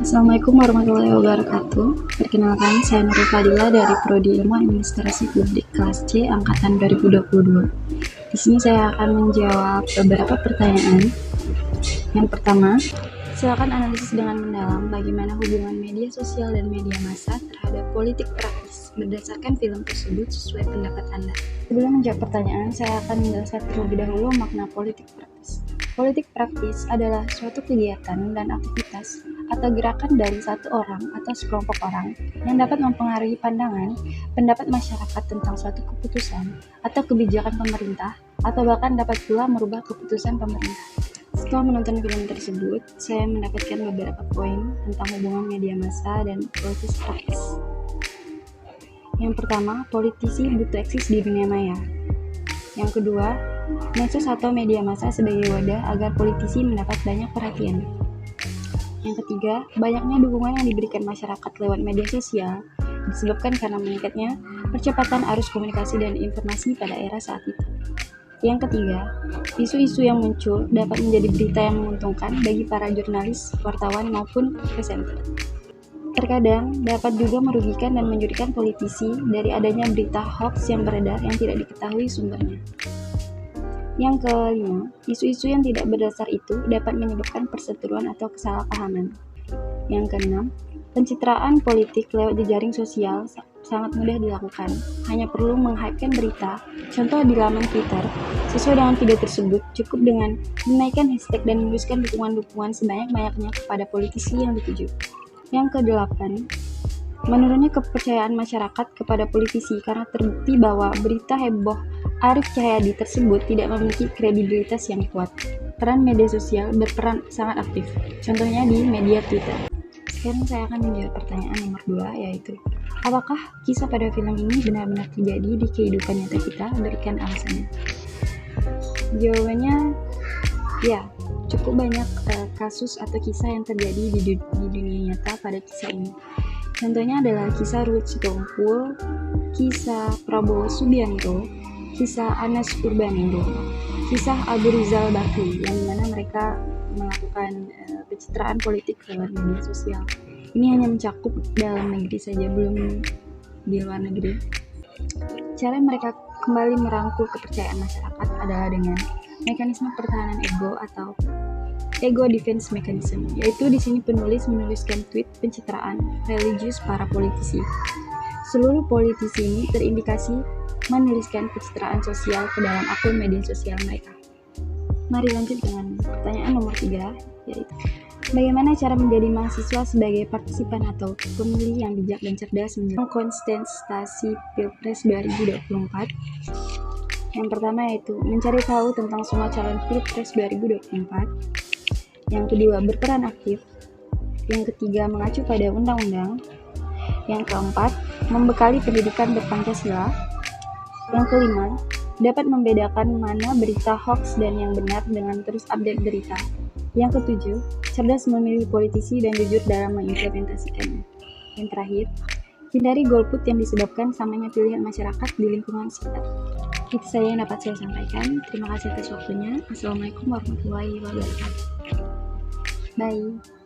Assalamualaikum warahmatullahi wabarakatuh. Perkenalkan, saya Nurul Fadila dari Prodi Ilmu Administrasi Publik kelas C angkatan 2022. Di sini saya akan menjawab beberapa pertanyaan. Yang pertama, silakan analisis dengan mendalam bagaimana hubungan media sosial dan media massa terhadap politik praktis berdasarkan film tersebut sesuai pendapat Anda. Sebelum menjawab pertanyaan, saya akan menjelaskan terlebih dahulu makna politik praktis. Politik praktis adalah suatu kegiatan dan aktivitas atau gerakan dari satu orang atau sekelompok orang yang dapat mempengaruhi pandangan, pendapat masyarakat tentang suatu keputusan atau kebijakan pemerintah, atau bahkan dapat pula merubah keputusan pemerintah. Setelah menonton film tersebut, saya mendapatkan beberapa poin tentang hubungan media massa dan politik praktis. Yang pertama, politisi butuh eksis di dunia maya. Yang kedua, medsos atau media massa sebagai wadah agar politisi mendapat banyak perhatian. Yang ketiga, banyaknya dukungan yang diberikan masyarakat lewat media sosial disebabkan karena meningkatnya percepatan arus komunikasi dan informasi pada era saat itu. Yang ketiga, isu-isu yang muncul dapat menjadi berita yang menguntungkan bagi para jurnalis, wartawan, maupun presenter. Terkadang dapat juga merugikan dan menyulitkan politisi dari adanya berita hoax yang beredar yang tidak diketahui sumbernya. Yang kelima, isu-isu yang tidak berdasar itu dapat menyebabkan perseteruan atau kesalahpahaman. Yang keenam, pencitraan politik lewat jejaring sosial sangat mudah dilakukan. Hanya perlu meng-hypekan berita, contoh di laman Twitter, sesuai dengan video tersebut, cukup dengan menaikkan hashtag dan menuliskan dukungan-dukungan sebanyak-banyaknya kepada politisi yang dituju. Yang kedelapan, menurunnya kepercayaan masyarakat kepada politisi karena terbukti bahwa berita heboh Arief Cahyadi tersebut tidak memiliki kredibilitas yang kuat. Peran media sosial berperan sangat aktif, contohnya di media Twitter. Sekarang saya akan menjawab pertanyaan nomor 2, yaitu apakah kisah pada film ini benar-benar terjadi di kehidupan nyata kita? Berikan alasannya. Jawabannya, ya, cukup banyak kasus atau kisah yang terjadi di dunia nyata pada kisah ini. Contohnya adalah kisah Ruth Sitompul, kisah Prabowo Subianto, kisah Anas Urbaningrum, kisah Abu Rizal Bakri, yang dimana mereka melakukan pencitraan politik lewat media sosial. Ini hanya mencakup dalam negeri saja, belum di luar negeri. Cara mereka kembali merangkul kepercayaan masyarakat adalah dengan mekanisme pertahanan ego atau ego defense mechanism, yaitu di sini penulis menuliskan tweet pencitraan religius para politisi. Seluruh politisi ini terindikasi menuliskan pencitraan sosial ke dalam akun media sosial mereka. Mari lanjut dengan pertanyaan nomor 3, yaitu bagaimana cara menjadi mahasiswa sebagai partisipan atau pemilih yang bijak dan cerdas menjelang kontestasi Pilpres 2024. Yang pertama yaitu mencari tahu tentang semua calon Pilpres 2024. Yang kedua, berperan aktif. Yang ketiga, mengacu pada undang-undang. Yang keempat, membekali pendidikan berpancasila. Yang kelima, dapat membedakan mana berita hoax dan yang benar dengan terus update berita. Yang ketujuh, cerdas memilih politisi dan jujur dalam mengimplementasikannya. Yang terakhir, hindari golput yang disebabkan samanya pilihan masyarakat di lingkungan sekitar. Itu saja yang dapat saya sampaikan. Terima kasih atas waktunya. Assalamualaikum warahmatullahi wabarakatuh. Bye.